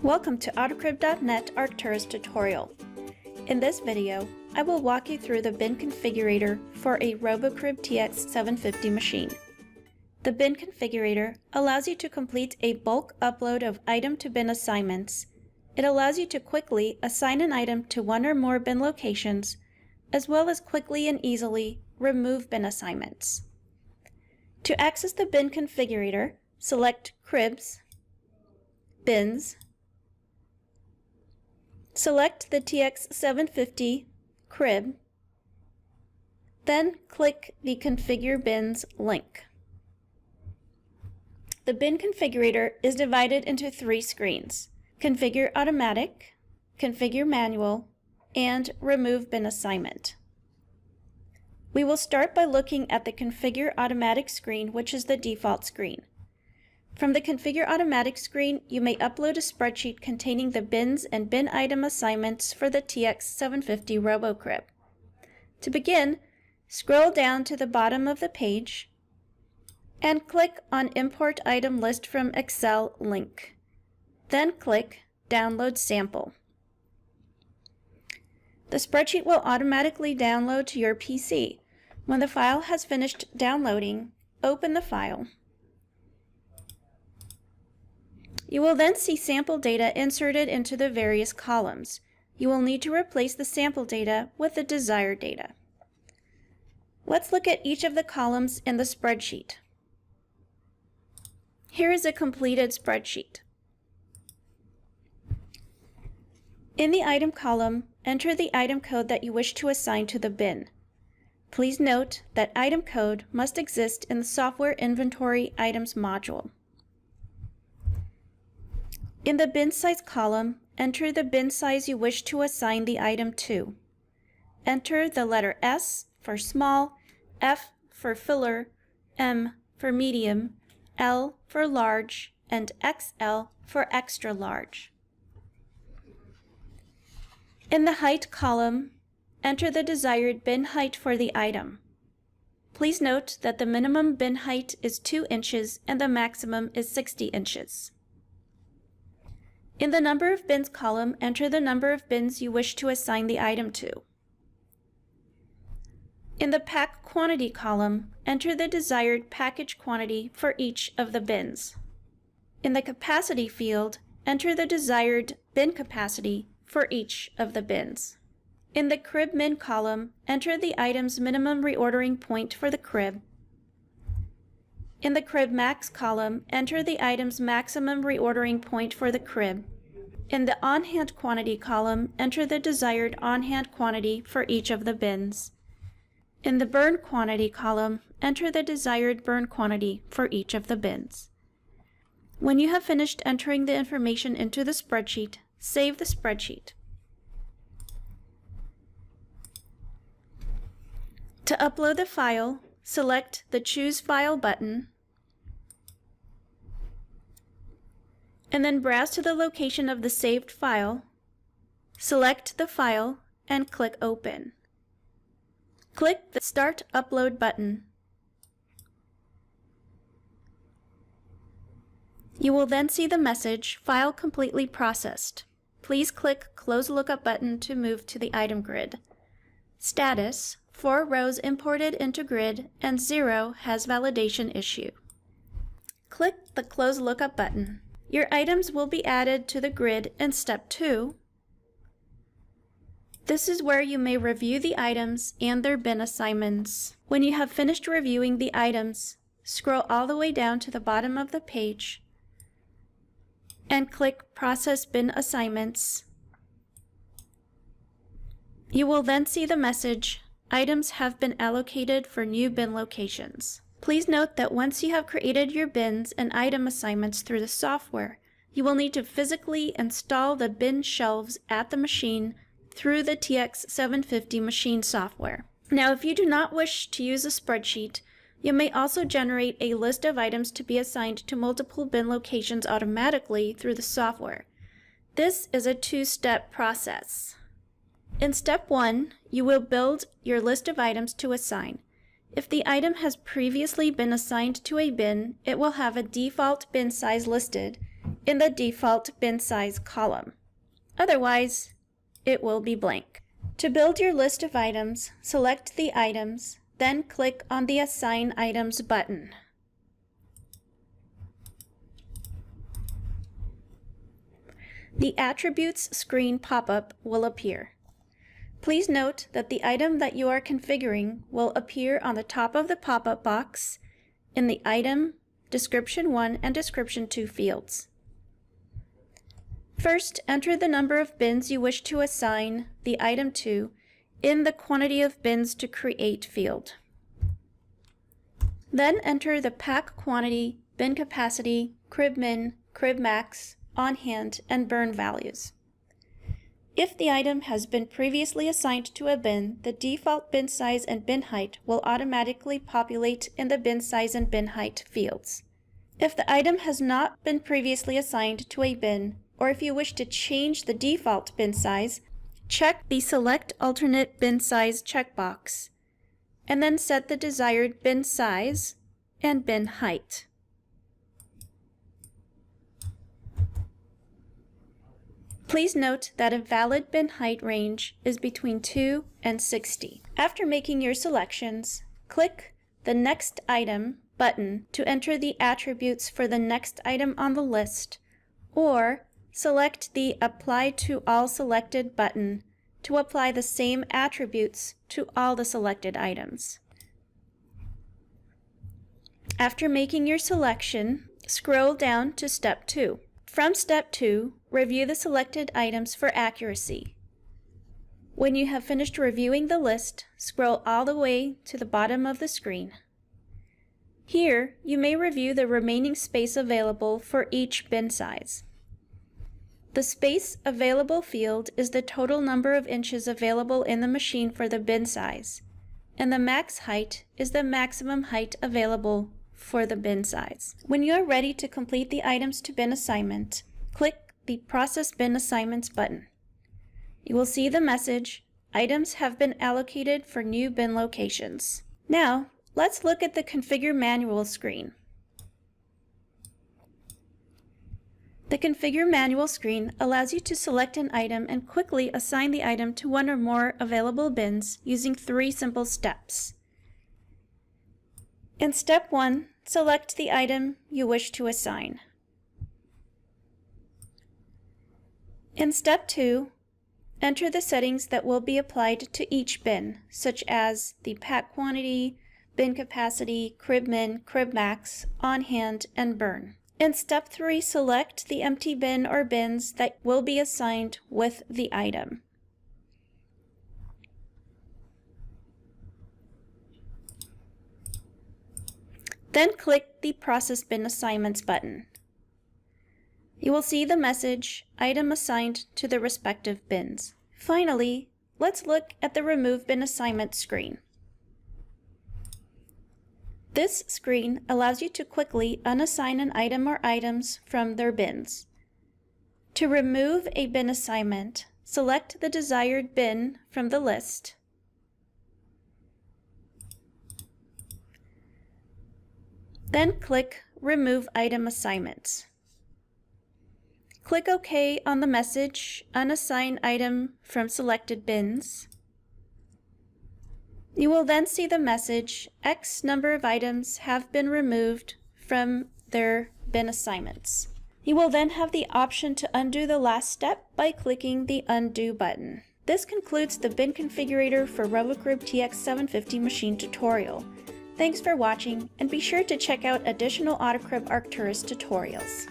Welcome to RoboCrib.net Arcturus tutorial. In this video, I will walk you through the bin configurator for a RoboCrib TX750 machine. The bin configurator allows you to complete a bulk upload of item to bin assignments. It allows you to quickly assign an item to one or more bin locations, as well as quickly and easily remove bin assignments. To access the bin configurator, select Cribs, Bins, select the TX750 crib, then click the Configure Bins link. The bin configurator is divided into three screens: Configure Automatic, Configure Manual, and Remove Bin Assignment. We will start by looking at the Configure Automatic screen, which is the default screen. From the Configure Automatic screen, you may upload a spreadsheet containing the bins and bin item assignments for the TX750 RoboCrib. To begin, scroll down to the bottom of the page and click on Import Item List from Excel link. Then click Download Sample. The spreadsheet will automatically download to your PC. When the file has finished downloading, open the file. You will then see sample data inserted into the various columns. You will need to replace the sample data with the desired data. Let's look at each of the columns in the spreadsheet. Here is a completed spreadsheet. In the item column, enter the item code that you wish to assign to the bin. Please note that item code must exist in the Software Inventory Items module. In the bin size column, enter the bin size you wish to assign the item to. Enter the letter S for small, F for filler, M for medium, L for large, and XL for extra large. In the height column, enter the desired bin height for the item. Please note that the minimum bin height is 2 inches and the maximum is 60 inches. In the Number of Bins column, enter the number of bins you wish to assign the item to. In the Pack Quantity column, enter the desired package quantity for each of the bins. In the Capacity field, enter the desired bin capacity for each of the bins. In the Crib Min column, enter the item's minimum reordering point for the crib. In the Crib Max column, enter the item's maximum reordering point for the crib. In the On-Hand Quantity column, enter the desired on-hand quantity for each of the bins. In the Burn Quantity column, enter the desired burn quantity for each of the bins. When you have finished entering the information into the spreadsheet, save the spreadsheet. To upload the file, select the Choose File button, and then browse to the location of the saved file, select the file, and click Open. Click the Start Upload button. You will then see the message, File completely processed. Please click Close Lookup button to move to the item grid. Status: 4 rows imported into grid and 0 has validation issue. Click the Close Lookup button. Your items will be added to the grid in Step 2. This is where you may review the items and their bin assignments. When you have finished reviewing the items, scroll all the way down to the bottom of the page and click Process Bin Assignments. You will then see the message, Items have been allocated for new bin locations. Please note that once you have created your bins and item assignments through the software, you will need to physically install the bin shelves at the machine through the TX750 machine software. Now, if you do not wish to use a spreadsheet, you may also generate a list of items to be assigned to multiple bin locations automatically through the software. This is a two-step process. In Step 1, you will build your list of items to assign. If the item has previously been assigned to a bin, it will have a default bin size listed in the default bin size column. Otherwise, it will be blank. To build your list of items, select the items, then click on the Assign Items button. The Attributes screen pop-up will appear. Please note that the item that you are configuring will appear on the top of the pop-up box in the Item, Description 1 and Description 2 fields. First, enter the number of bins you wish to assign the item to in the Quantity of Bins to Create field. Then enter the pack quantity, bin capacity, crib min, crib max, on hand, and burn values. If the item has been previously assigned to a bin, the default bin size and bin height will automatically populate in the bin size and bin height fields. If the item has not been previously assigned to a bin, or if you wish to change the default bin size, check the Select Alternate Bin Size checkbox, and then set the desired bin size and bin height. Please note that a valid bin height range is between 2 and 60. After making your selections, click the Next Item button to enter the attributes for the next item on the list, or select the Apply to All Selected button to apply the same attributes to all the selected items. After making your selection, scroll down to Step 2. From Step 2, review the selected items for accuracy. When you have finished reviewing the list, scroll all the way to the bottom of the screen. Here, you may review the remaining space available for each bin size. The Space Available field is the total number of inches available in the machine for the bin size, and the max height is the maximum height available for the bin size. When you are ready to complete the items to bin assignment, click the Process Bin Assignments button. You will see the message, "Items have been allocated for new bin locations." Now, let's look at the Configure Manual screen. The Configure Manual screen allows you to select an item and quickly assign the item to one or more available bins using 3 simple steps. In Step 1, select the item you wish to assign. In Step 2, enter the settings that will be applied to each bin, such as the pack quantity, bin capacity, crib min, crib max, on hand, and burn. In Step 3, select the empty bin or bins that will be assigned with the item. Then click the Process Bin Assignments button. You will see the message, "Item assigned to the respective bins." Finally, let's look at the Remove Bin Assignment screen. This screen allows you to quickly unassign an item or items from their bins. To remove a bin assignment, select the desired bin from the list. Then click Remove Item Assignments. Click OK on the message, "Unassign item from selected bins." You will then see the message, "X number of items have been removed from their bin assignments." You will then have the option to undo the last step by clicking the Undo button. This concludes the bin configurator for RoboCrib TX750 machine tutorial. Thanks for watching, and be sure to check out additional AutoCrib Arcturus tutorials.